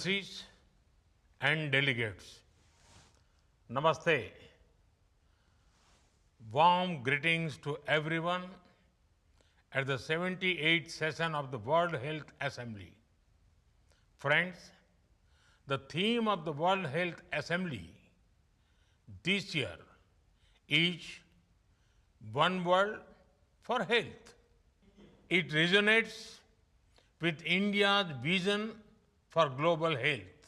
Excellencies and delegates, Namaste. Warm greetings to everyone at the 78th session of the World Health Assembly. Friends, the theme of the World Health Assembly this year is One World for Health. It resonates with India's vision for global health.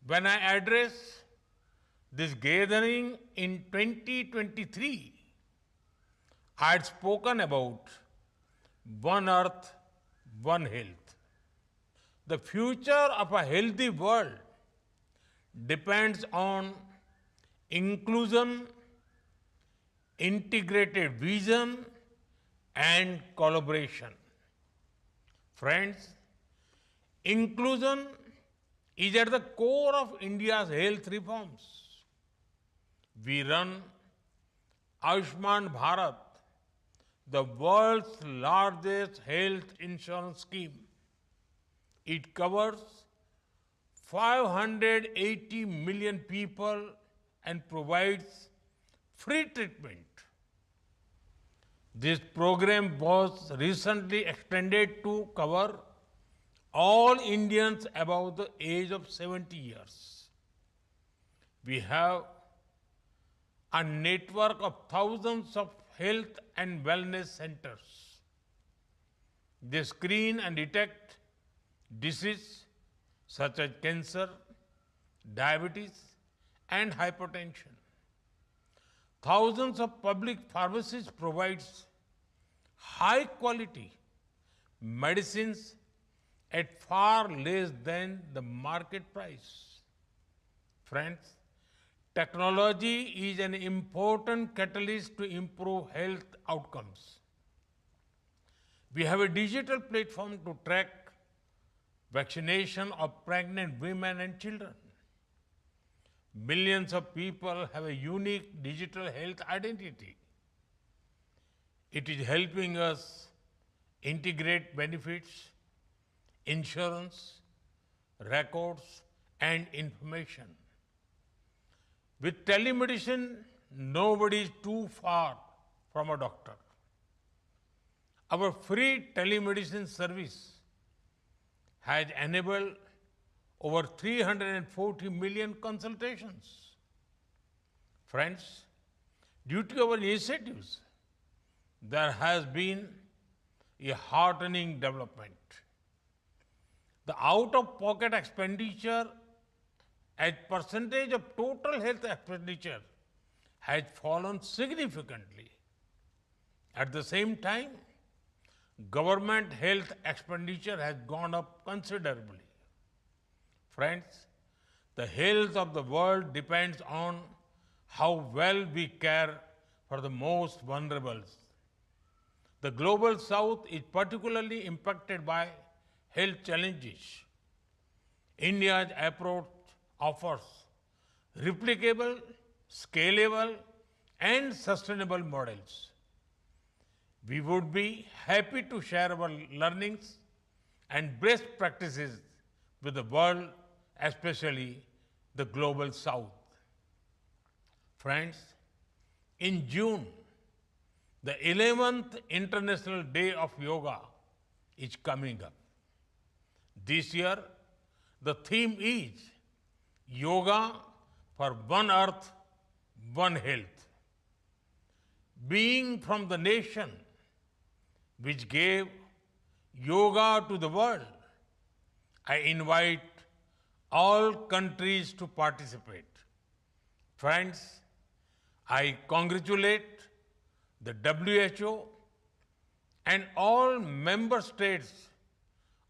When I address this gathering in 2023, I had spoken about One Earth, One Health. The future of a healthy world depends on inclusion, integrated vision, and collaboration. Friends, inclusion is at the core of India's health reforms. We run Ayushman Bharat, the world's largest health insurance scheme. It covers 580 million people and provides free treatment. This program was recently extended to cover all Indians above the age of 70 years. We have a network of thousands of health and wellness centers. They screen and detect diseases such as cancer, diabetes, and hypertension. Thousands of public pharmacies provide high quality medicines at far less than the market price. Friends, technology is an important catalyst to improve health outcomes. We have a digital platform to track vaccination of pregnant women and children. Millions of people have a unique digital health identity. It is helping us integrate benefits, insurance, records, and information. With telemedicine, nobody is too far from a doctor. Our free telemedicine service has enabled over 340 million consultations. Friends, due to our initiatives, there has been a heartening development. The out-of-pocket expenditure as percentage of total health expenditure has fallen significantly. At the same time, government health expenditure has gone up considerably. Friends, the health of the world depends on how well we care for the most vulnerable. The global south is particularly impacted by health challenges. India's approach offers replicable, scalable, and sustainable models. We would be happy to share our learnings and best practices with the world, especially the global south. Friends, in June, the 11th International Day of Yoga is coming up. This year, the theme is Yoga for One Earth, One Health. Being from the nation which gave yoga to the world, I invite all countries to participate. Friends, I congratulate the WHO and all member states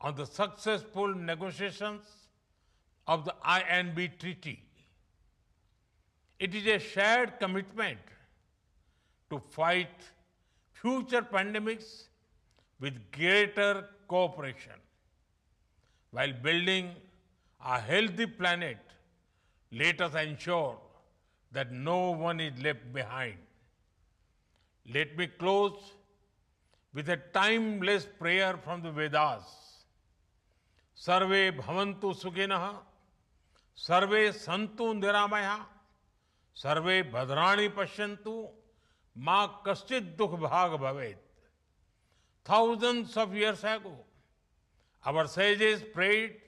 on the successful negotiations of the INB Treaty. It is a shared commitment to fight future pandemics with greater cooperation. While building a healthy planet, let us ensure that no one is left behind. Let me close with a timeless prayer from the Vedas. सर्वे भवन्तु सुखिनः, सर्वे सन्तु निरामयाः, सर्वे भद्राणि पश्यन्तु, मा कश्चित् दुःखभाग् भवेत्. Thousands of years ago, our sages prayed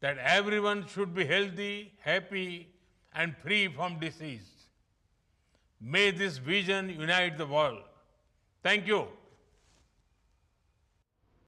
that everyone should be healthy, happy, and free from disease. May this vision unite the world. Thank you.